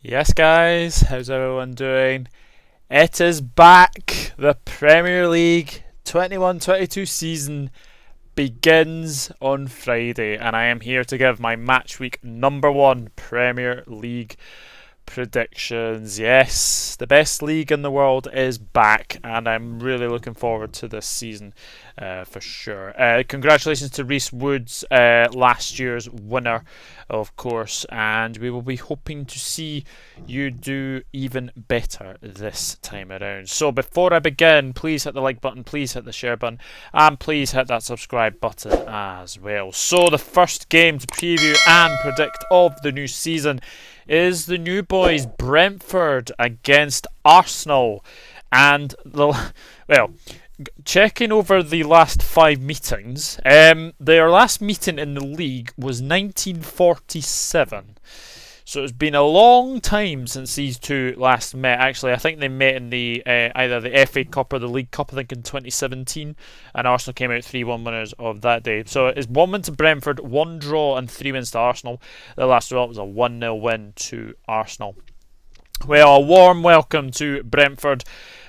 Yes, guys, how's everyone doing? It is back. The Premier League 21-22 season begins on Friday, and I am here to give my match week number one Premier League predictions. Yes, the best league in the world is back, and I'm really looking forward to this season for sure. Congratulations to Reece Woods, last year's winner, of course, and we will be hoping to see you do even better this time around. So before I begin, please hit the like button, please hit the share button, and please hit that subscribe button as well. So the first game to preview and predict of the new season is the new boys Brentford against Arsenal. And checking over the last 5 meetings, their last meeting in the league was 1947. So it's been a long time since these two last met. Actually, I think they met in the either the FA Cup or the League Cup, I think in 2017, and Arsenal came out 3-1 winners of that day. So it's 1 win to Brentford, 1 draw and 3 wins to Arsenal. The last result was a 1-0 win to Arsenal. Well, a warm welcome to Brentford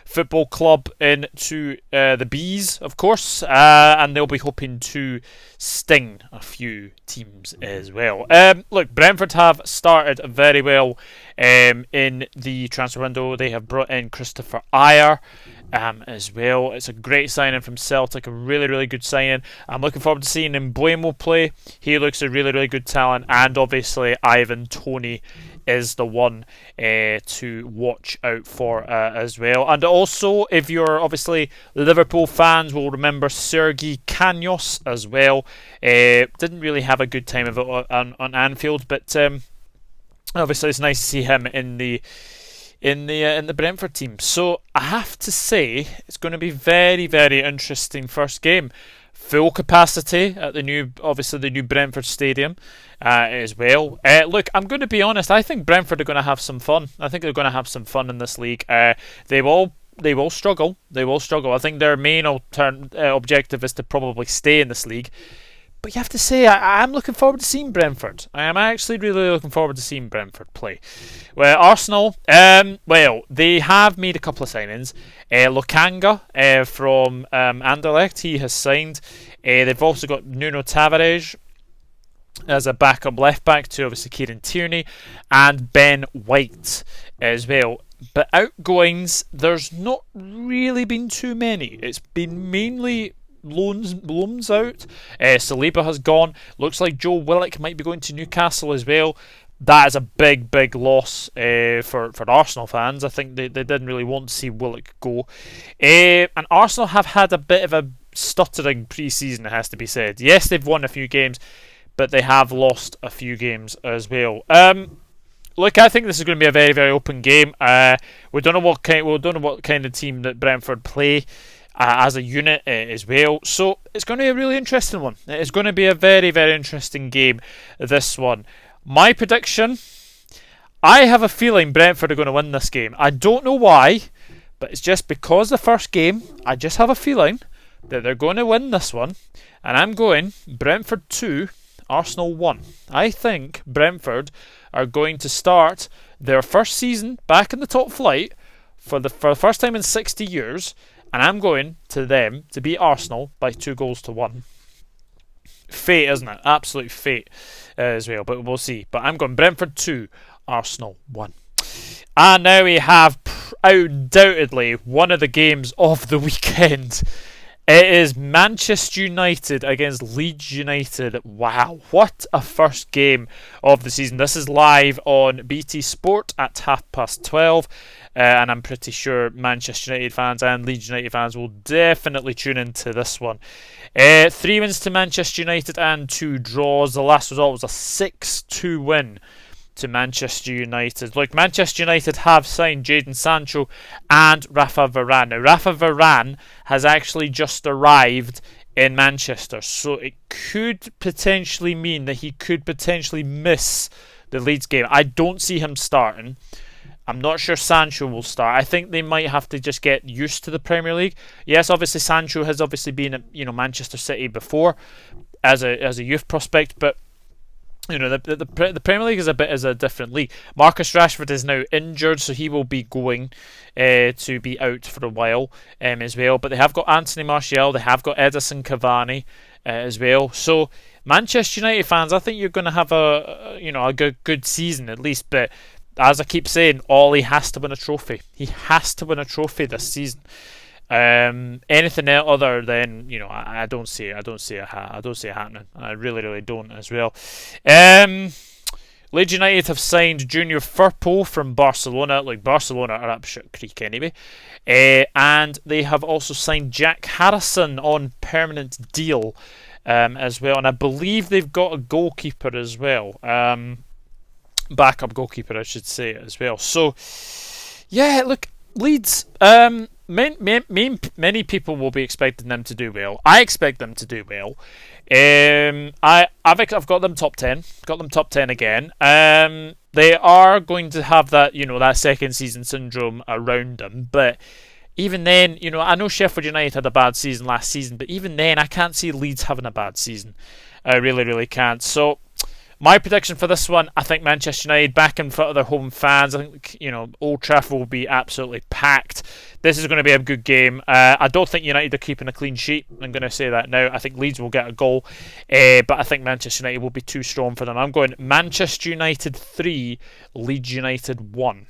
Football Club into the Bees, of course, and they'll be hoping to sting a few teams as well. Look, Brentford have started very well in the transfer window. They have brought in Christopher Ayer as well. It's a great signing from Celtic, a really, really good signing. I'm looking forward to seeing Mbeumo play. He looks a really, really good talent, and obviously Ivan Toney is the one to watch out for as well. And also, if you're obviously Liverpool fans, will remember Sergi Canos as well. Didn't really have a good time of it on Anfield, but obviously it's nice to see him in the Brentford team. So I have to say it's going to be very, very interesting first game. Full capacity at the new Brentford Stadium as well. Look, I'm going to be honest. I think Brentford are going to have some fun. I think they're going to have some fun in this league. They will struggle. They will struggle. I think their main objective is to probably stay in this league. But you have to say, I'm looking forward to seeing Brentford. I am actually really looking forward to seeing Brentford play. Well, Arsenal, they have made a couple of signings. Lokanga from Anderlecht, he has signed. They've also got Nuno Tavares as a backup left back to obviously Kieran Tierney, and Ben White as well. But outgoings, there's not really been too many. It's been mainly loans out. Saliba has gone. Looks like Joe Willock might be going to Newcastle as well. That is a big, big loss for Arsenal fans. I think they didn't really want to see Willock go. And Arsenal have had a bit of a stuttering pre-season, it has to be said. Yes, they've won a few games, but they have lost a few games as well. Look, I think this is going to be a very, very open game. We don't know what kind of team that Brentford play as a unit as well. So it's going to be a really interesting one. It's going to be a very, very interesting game, this one. My prediction, I have a feeling Brentford are going to win this game. I don't know why, but it's just because the first game, I just have a feeling that they're going to win this one. And I'm going Brentford 2, Arsenal 1. I think Brentford are going to start their first season back in the top flight for the first time in 60 years. And I'm going to them to beat Arsenal by 2-1. Fate, isn't it? Absolute fate as well. But we'll see. But I'm going Brentford 2, Arsenal 1. And now we have undoubtedly one of the games of the weekend. It is Manchester United against Leeds United. Wow, what a first game of the season. This is live on BT Sport at 12:30. And I'm pretty sure Manchester United fans and Leeds United fans will definitely tune into this one. 3 wins to Manchester United and 2 draws. The last result was a 6-2 win to Manchester United. Look, Manchester United have signed Jadon Sancho and Rafa Varane. Now, Rafa Varane has actually just arrived in Manchester, so it could potentially mean that he could potentially miss the Leeds game. I don't see him starting. I'm not sure Sancho will start. I think they might have to just get used to the Premier League. Yes, obviously Sancho has obviously been at Manchester City before as a youth prospect, but the Premier League is a different league. Marcus Rashford is now injured, so he will be going to be out for a while as well. But they have got Anthony Martial, they have got Edison Cavani as well. So Manchester United fans, I think you're going to have a good season at least. But as I keep saying, Ollie has to win a trophy. He has to win a trophy this season. Anything other than I don't see it. I don't see it happening. I really, really don't as well. Leeds United have signed Junior Firpo from Barcelona. Like Barcelona are up shit creek anyway, and they have also signed Jack Harrison on permanent deal as well. And I believe they've got a goalkeeper as well. Backup goalkeeper, I should say, as well. So yeah, look, Leeds. Many people will be expecting them to do well. I expect them to do well. I've got them top 10. Got them top 10 again. They are going to have that that second season syndrome around them, but even then, I know Sheffield United had a bad season last season, but even then, I can't see Leeds having a bad season. I really, really can't. So my prediction for this one, I think Manchester United back in front of their home fans. I think Old Trafford will be absolutely packed. This is going to be a good game. I don't think United are keeping a clean sheet. I'm going to say that now. I think Leeds will get a goal, but I think Manchester United will be too strong for them. I'm going Manchester United 3, Leeds United 1.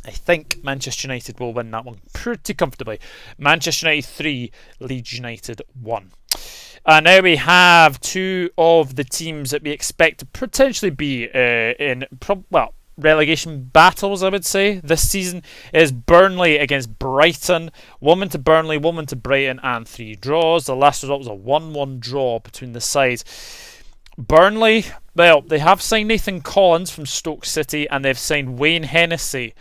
I think Manchester United will win that one pretty comfortably. Manchester United 3, Leeds United 1. Now we have two of the teams that we expect to potentially be in relegation battles, I would say, this season. Is Burnley against Brighton. 1-1 to Burnley, 1-1 to Brighton, and 3 draws. The last result was a 1-1 draw between the sides. Burnley, well, they have signed Nathan Collins from Stoke City, and they've signed Wayne Hennessy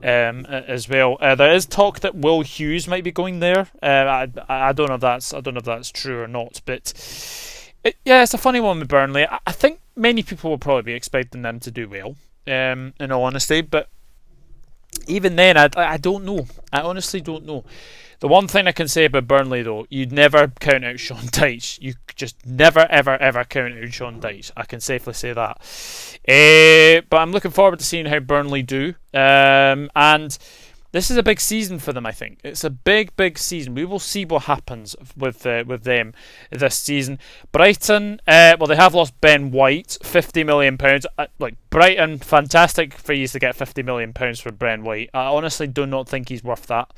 as well. There is talk that Will Hughes might be going there. I don't know if that's true or not, but it's a funny one with Burnley. I think many people will probably be expecting them to do well, in all honesty, but even then, I don't know. I honestly don't know. The one thing I can say about Burnley, though, you'd never count out Sean Dyche. You just never, ever, ever count out Sean Dyche. I can safely say that. But I'm looking forward to seeing how Burnley do. And this is a big season for them, I think. It's a big, big season. We will see what happens with them this season. Brighton, they have lost Ben White, £50 million. Brighton, fantastic for you to get £50 million for Ben White. I honestly do not think he's worth that.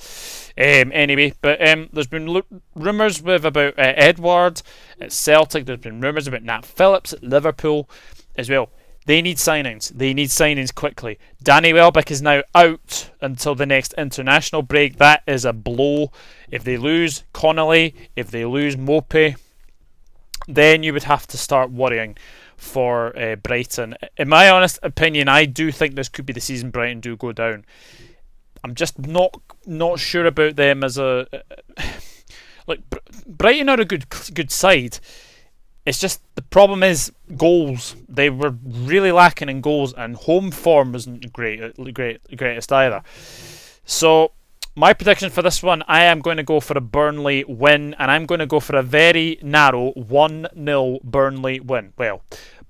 Anyway, but there's been rumours about Edward at Celtic. There's been rumours about Nat Phillips at Liverpool as well. They need signings. They need signings quickly. Danny Welbeck is now out until the next international break. That is a blow. If they lose Connolly, if they lose Mope, then you would have to start worrying for Brighton. In my honest opinion, I do think this could be the season Brighton do go down. I'm just not sure about them as a Brighton are a good side. It's just the problem is goals. They were really lacking in goals, and home form wasn't the greatest either. So my prediction for this one, I am going to go for a Burnley win, and I'm going to go for a very narrow 1-0 Burnley win. Well,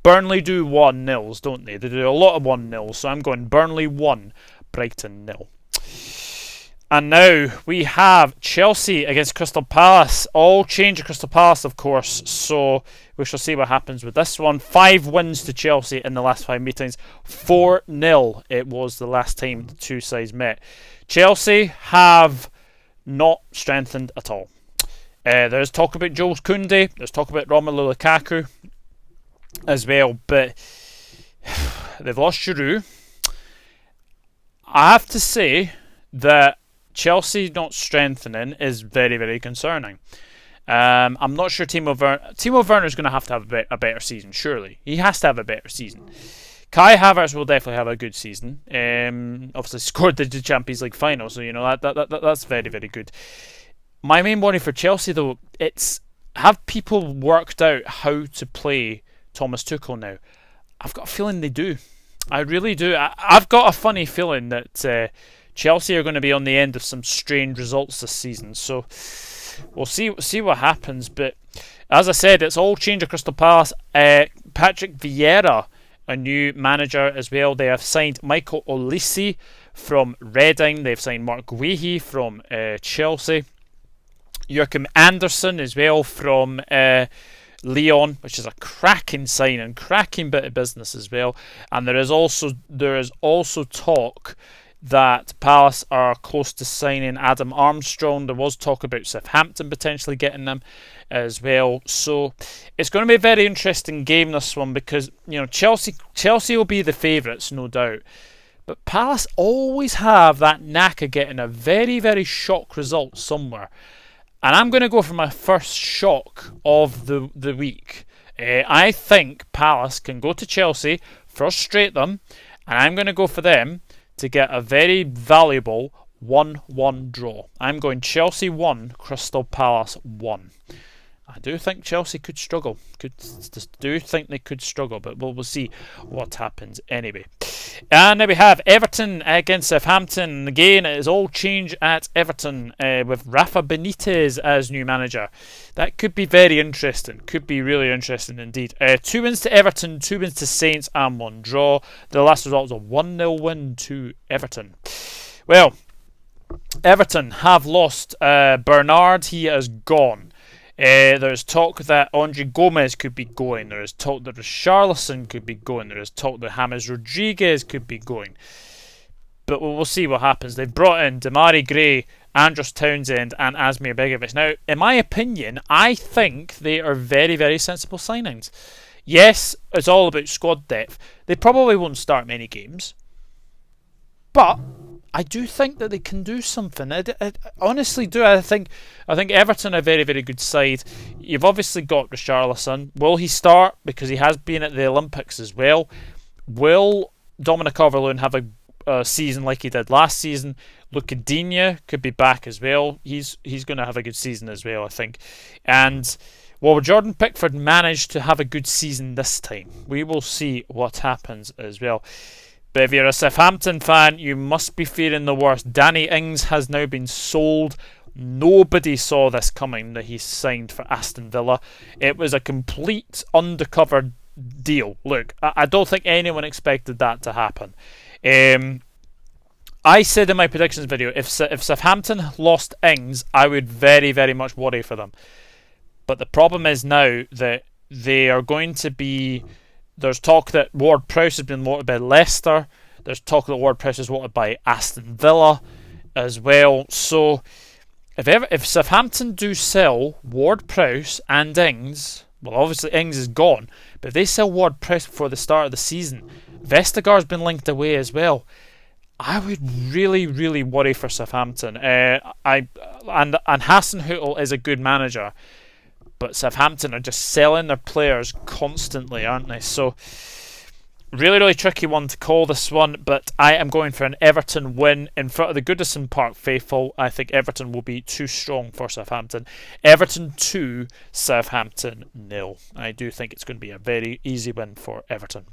Burnley do 1-0s, don't they? They do a lot of 1-0s, so I'm going Burnley 1, Brighton 0. And now we have Chelsea against Crystal Palace. All change of Crystal Palace, of course. So we shall see what happens with this one. 5 wins to Chelsea in the last 5 meetings. 4-0 it was the last time the two sides met. Chelsea have not strengthened at all. There's talk about Jules Koundé. There's talk about Romelu Lukaku as well. But they've lost Giroud. I have to say that Chelsea not strengthening is very, very concerning. I'm not sure Timo Werner is going to have a better season, surely. He has to have a better season. Kai Havertz will definitely have a good season. Obviously scored the Champions League final, so that's very, very good. My main worry for Chelsea, though, it's have people worked out how to play Thomas Tuchel now? I've got a feeling they do. I really do. I've got a funny feeling that Chelsea are going to be on the end of some strange results this season. So we'll see what happens. But as I said, it's all change at Crystal Palace. Patrick Vieira, a new manager as well. They have signed Michael Olise from Reading. They've signed Mark Guehi from Chelsea. Joachim Andersen as well from Lyon, which is a cracking signing, cracking bit of business as well. And there is also talk that Palace are close to signing Adam Armstrong. There was talk about Southampton potentially getting them as well. So it's going to be a very interesting game, this one, because Chelsea will be the favourites, no doubt. But Palace always have that knack of getting a very, very shock result somewhere. And I'm going to go for my first shock of the week. I think Palace can go to Chelsea, frustrate them, and I'm going to go for them to get a very valuable 1-1 draw. I'm going Chelsea 1, Crystal Palace 1. I do think Chelsea could struggle. Do think they could struggle, but we'll see what happens anyway. And then we have Everton against Southampton. Again, it is all change at Everton with Rafa Benitez as new manager. That could be very interesting. Could be really interesting indeed. 2 wins to Everton, 2 wins to Saints, and 1 draw. The last result was a 1-0 win to Everton. Well, Everton have lost Bernard. He is gone. There's talk that Andre Gomez could be going. There is talk that Richarlison could be going. There is talk that James Rodriguez could be going. But we'll see what happens. They've brought in Damari Gray, Andros Townsend and Asmir Begovic. Now, in my opinion, I think they are very, very sensible signings. Yes, it's all about squad depth. They probably won't start many games. But I do think that they can do something. I honestly do. I think Everton are a very, very good side. You've obviously got Richarlison. Will he start? Because he has been at the Olympics as well. Will Dominic Calvert-Lewin have a season like he did last season? Luka Digne could be back as well. He's going to have a good season as well, I think. And will Jordan Pickford manage to have a good season this time? We will see what happens as well. But if you're a Southampton fan, you must be fearing the worst. Danny Ings has now been sold. Nobody saw this coming, that he signed for Aston Villa. It was a complete undercover deal. Look, I don't think anyone expected that to happen. I said in my predictions video, if Southampton lost Ings, I would very, very much worry for them. But the problem is now that they are going to be... There's talk that Ward-Prowse has been wanted by Leicester. There's talk that Ward-Prowse is wanted by Aston Villa as well. So if Southampton do sell Ward-Prowse and Ings, well, obviously Ings is gone, but if they sell Ward-Prowse before the start of the season, Vestergaard's been linked away as well. I would really, really worry for Southampton. And Hasenhüttl is a good manager. But Southampton are just selling their players constantly, aren't they? So, really, really tricky one to call this one. But I am going for an Everton win in front of the Goodison Park faithful. I think Everton will be too strong for Southampton. Everton 2, Southampton 0. I do think it's going to be a very easy win for Everton.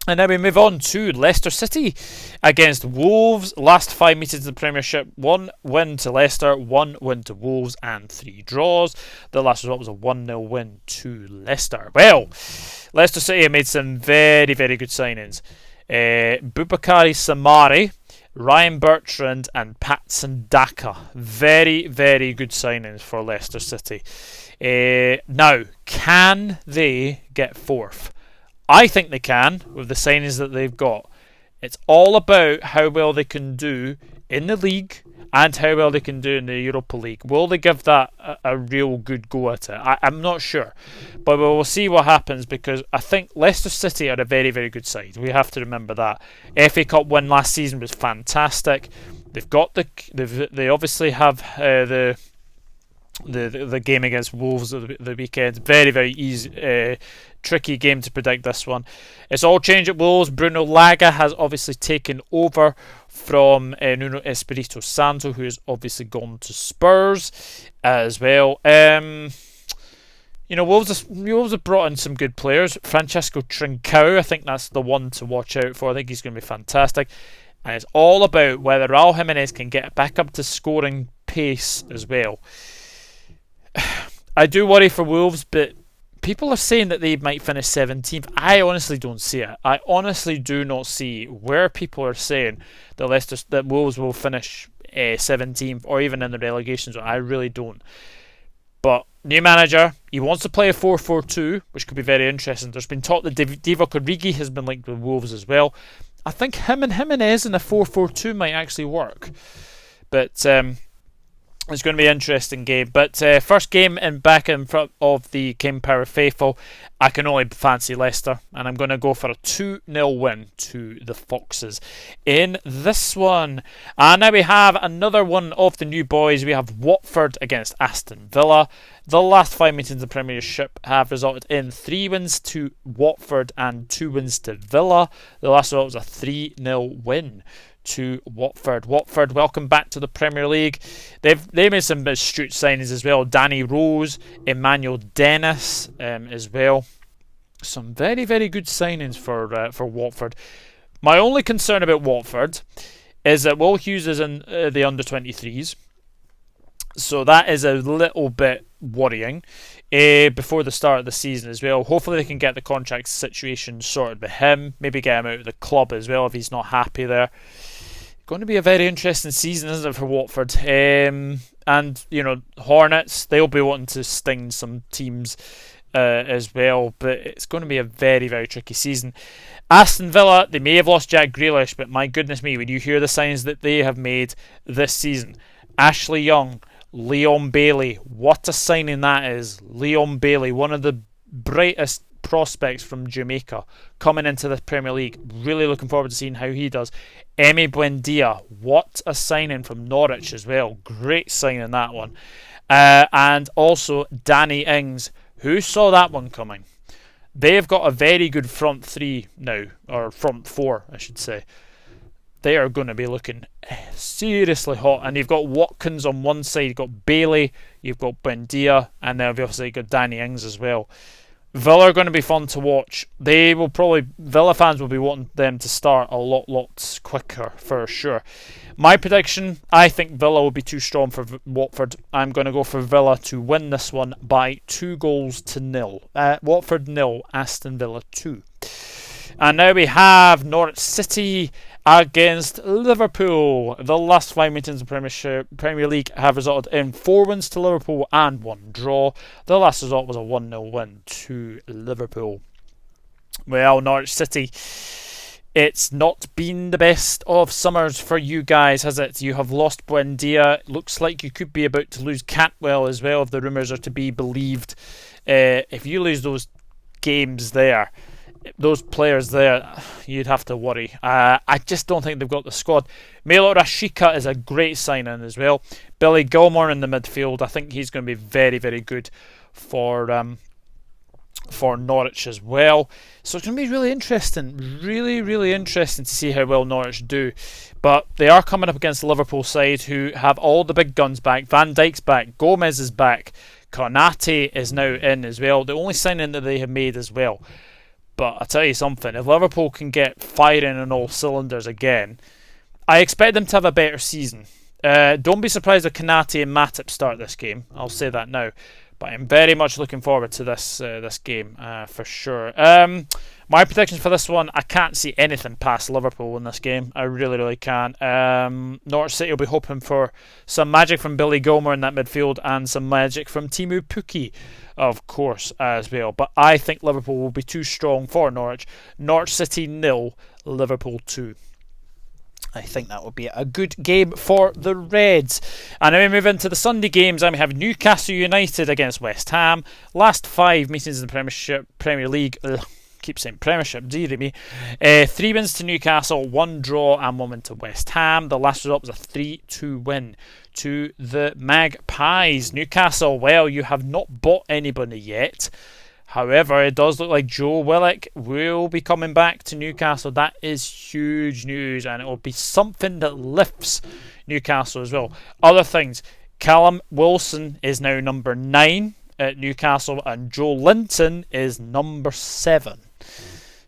And now we move on to Leicester City against Wolves. Last 5 meetings in the Premiership. 1 win to Leicester, 1 win to Wolves and 3 draws. The last result was a 1-0 win to Leicester. Well, Leicester City have made some very, very good signings. Boubakary Samari, Ryan Bertrand and Patson Daka. Very, very good signings for Leicester City. Now, can they get 4th? I think they can, with the signings that they've got. It's all about how well they can do in the league and how well they can do in the Europa League. Will they give that a real good go at it? I'm not sure. But we'll see what happens, because I think Leicester City are a very, very good side. We have to remember that. FA Cup win last season was fantastic. They've got they obviously have the game against Wolves the weekend. Very, very easy, tricky game to predict this one. It's all changed at Wolves. Bruno Laga has obviously taken over from Nuno Espirito Santo, who has obviously gone to Spurs as well. Wolves have brought in some good players. Francesco Trincao, I think that's the one to watch out for. I think he's going to be fantastic. And it's all about whether Raul Jimenez can get back up to scoring pace as well. I do worry for Wolves, but people are saying that they might finish 17th. I honestly don't see it. I honestly do not see where people are saying that Wolves will finish 17th or even in the relegation zone. I really don't. But new manager, he wants to play a 4-4-2, which could be very interesting. There's been talk that Divock Origi has been linked with Wolves as well. I think him and Jimenez in a 4-4-2 might actually work. But it's going to be an interesting game. But first game back in front of the King Power faithful, I can only fancy Leicester, and I'm going to go for a 2-0 win to the Foxes in this one. And now we have another one of the new boys. We have Watford against Aston Villa. The last 5 meetings in the Premiership have resulted in 3 wins to Watford and 2 wins to Villa. The last result was a 3-0 win to Watford. Watford, welcome back to the Premier League. They made some astute signings as well. Danny Rose, Emmanuel Dennis as well. Some very, very good signings for Watford. My only concern about Watford is that Will Hughes is in the under-23s. So that is a little bit worrying before the start of the season as well. Hopefully they can get the contract situation sorted with him. Maybe get him out of the club as well if he's not happy there. Going to be a very interesting season, isn't it, for Watford? And, you know, Hornets, they'll be wanting to sting some teams as well. But it's going to be a very, very tricky season. Aston Villa, they may have lost Jack Grealish, but my goodness me, when you hear the signs that they have made this season. Ashley Young, Leon Bailey, what a signing that is. Leon Bailey, one of the brightest prospects from Jamaica coming into the Premier League. Really looking forward to seeing how he does. Emi Buendia, what a signing from Norwich as well. Great signing that one. And also Danny Ings. Who saw that one coming? They've got a very good front three now, or front four I should say. They are going to be looking seriously hot. And you've got Watkins on one side, you've got Bailey, you've got Buendia, and then obviously you've got Danny Ings as well. Villa are going to be fun to watch. Villa fans will be wanting them to start a lot quicker for sure. My prediction, I think Villa will be too strong for Watford. I'm going to go for Villa to win this one by 2-0. Watford 0, Aston Villa 2. And now we have Norwich City against Liverpool. The last 5 meetings in the Premier League have resulted in 4 wins to Liverpool and 1 draw. The last result was a 1-0 win to Liverpool. Well, Norwich City, it's not been the best of summers for you guys, has it? You have lost Buendia. Looks like you could be about to lose Cantwell as well, if the rumours are to be believed. If you lose those games there, those players there, you'd have to worry. I just don't think they've got the squad. Melo Rashica is a great signing as well. Billy Gilmore in the midfield, I think he's going to be very, very good for Norwich as well. So it's going to be really interesting. Really, really interesting to see how well Norwich do. But they are coming up against the Liverpool side who have all the big guns back. Van Dijk's back. Gomez is back. Konate is now in as well. The only signing that they have made as well. But I'll tell you something, if Liverpool can get firing on all cylinders again, I expect them to have a better season. Don't be surprised if Konate and Matip start this game. I'll say that now. But I'm very much looking forward to this game for sure. My predictions for this one, I can't see anything past Liverpool in this game. I really, really can't. Norwich City will be hoping for some magic from Billy Gilmore in that midfield and some magic from Timu Pukki, of course, as well. But I think Liverpool will be too strong for Norwich. Norwich City 0, Liverpool 2. I think that will be a good game for the Reds. And now we move into the Sunday games. And we have Newcastle United against West Ham. Last 5 meetings in the Premier League. Keep saying Premiership, dearie me. 3 wins to Newcastle, 1 draw and 1 win to West Ham. The last result was a 3-2 win to the Magpies. Newcastle, well, you have not bought anybody yet. However, it does look like Joe Willock will be coming back to Newcastle. That is huge news, and it will be something that lifts Newcastle as well. Other things, Callum Wilson is now number 9 at Newcastle, and Joe Linton is number 7.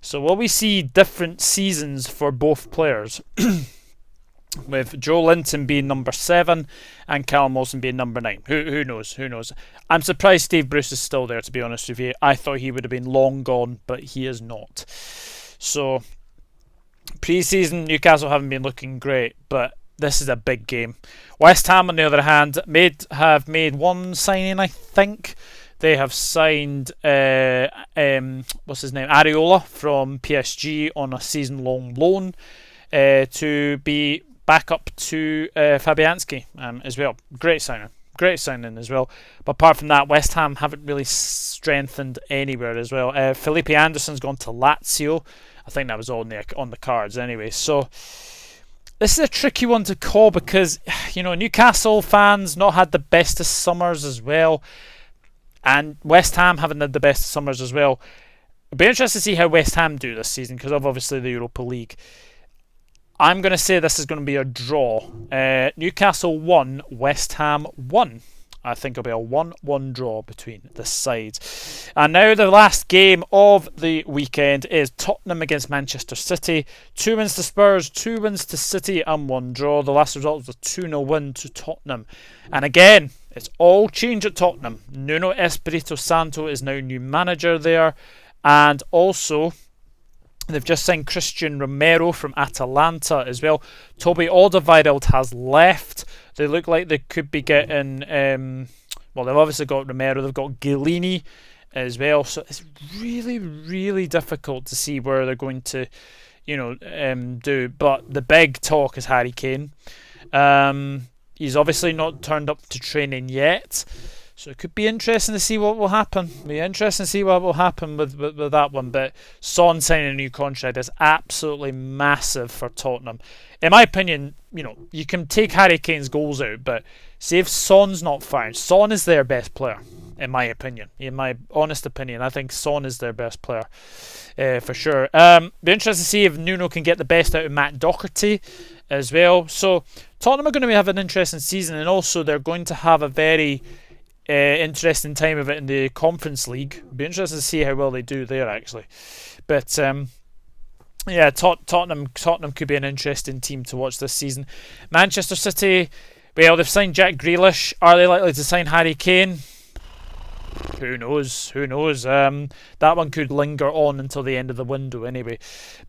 So will we see different seasons for both players? with Joe Linton being number 7 and Callum Wilson being number 9. Who knows? Who knows? I'm surprised Steve Bruce is still there, to be honest with you. I thought he would have been long gone, but he is not. So, pre-season, Newcastle haven't been looking great, but this is a big game. West Ham, on the other hand, have made one signing, I think. They have signed, what's his name? Areola from PSG on a season-long loan to be back up to Fabianski as well. Great signing as well. But apart from that, West Ham haven't really strengthened anywhere as well. Felipe Anderson's gone to Lazio. I think that was all on the cards anyway. So this is a tricky one to call because, Newcastle fans not had the best of summers as well. And West Ham haven't had the best of summers as well. It'll be interesting to see how West Ham do this season because of obviously the Europa League. I'm going to say this is going to be a draw. Newcastle 1, West Ham 1. I think it'll be a 1-1 draw between the sides. And now the last game of the weekend is Tottenham against Manchester City. 2 wins to Spurs, 2 wins to City and 1 draw. The last result was a 2-0 win to Tottenham. And again, it's all change at Tottenham. Nuno Esperito Santo is now new manager there. And also, they've just signed Christian Romero from Atalanta as well. Toby Alderweireld has left. They look like they could be getting... they've obviously got Romero. They've got Chiellini as well. So it's really, really difficult to see where they're going to, do. But the big talk is Harry Kane. He's obviously not turned up to training yet. So it could be interesting to see what will happen. With that one. But Son signing a new contract is absolutely massive for Tottenham. In my opinion, you can take Harry Kane's goals out, but see if Son's not firing. Son is their best player, in my opinion. In my honest opinion, I think Son is their best player for sure. Be interested to see if Nuno can get the best out of Matt Doherty as well. So Tottenham are going to have an interesting season, and also they're going to have a very interesting time of it in the Conference League. Be interested to see how well they do there actually. But Tottenham could be an interesting team to watch this season. Manchester City, well, they've signed Jack Grealish. Are they likely to sign Harry Kane? Who knows? That one could linger on until the end of the window anyway.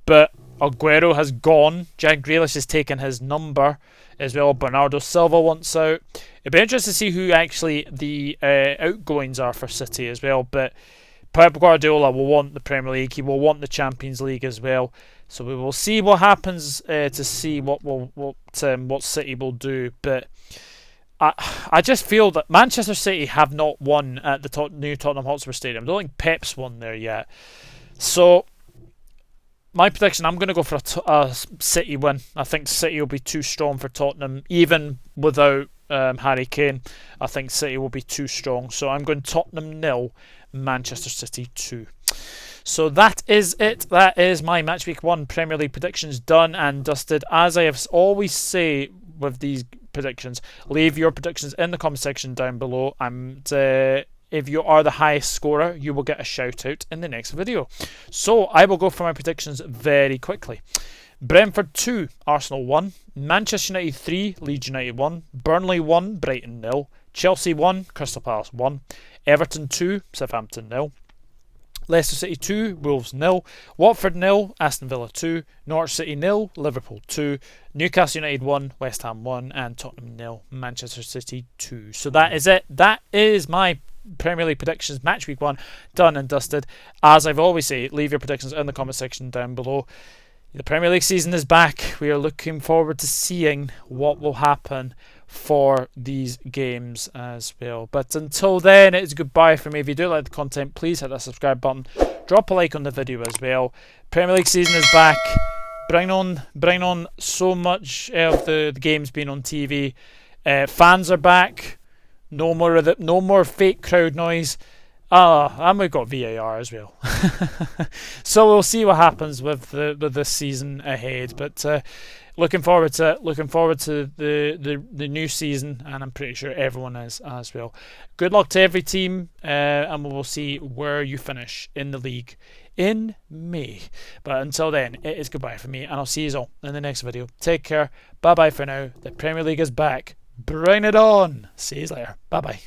But Aguero has gone. Jack Grealish has taken his number as well. Bernardo Silva wants out. It'd be interesting to see who actually the outgoings are for City as well. But Pep Guardiola will want the Premier League. He will want the Champions League as well. So we will see what happens to see what City will do. But I just feel that Manchester City have not won at the new Tottenham Hotspur Stadium. I don't think Pep's won there yet. So my prediction, I'm going to go for a City win. I think City will be too strong for Tottenham, even without Harry Kane. I think City will be too strong. So I'm going Tottenham 0, Manchester City 2. So that is it. That is my Matchweek 1 Premier League predictions done and dusted. As I have always say with these predictions, leave your predictions in the comment section down below. And if you are the highest scorer, you will get a shout out in the next video. So I will go for my predictions very quickly. Brentford 2, Arsenal 1, Manchester United 3, Leeds United 1, Burnley 1, Brighton 0, Chelsea 1, Crystal Palace 1, Everton 2, Southampton 0, Leicester City 2, Wolves 0, Watford 0, Aston Villa 2, Norwich City 0, Liverpool 2, Newcastle United 1, West Ham 1, and Tottenham 0, Manchester City 2. So that is it. That is my Premier League predictions, Matchweek 1, done and dusted. As I've always said, leave your predictions in the comment section down below. The Premier League season is back. We are looking forward to seeing what will happen for these games as well. But until then, it's goodbye from me. If you do like the content, please hit that subscribe button. Drop a like on the video as well. Premier League season is back. Bring on so much of the games being on TV. Fans are back. No more fake crowd noise. And we've got VAR as well. So we'll see what happens with this season ahead. But looking forward to the new season, and I'm pretty sure everyone is as well. Good luck to every team, and we will see where you finish in the league in May. But until then, it is goodbye from me, and I'll see you all in the next video. Take care. Bye bye for now. The Premier League is back. Bring it on. See you later. Bye bye.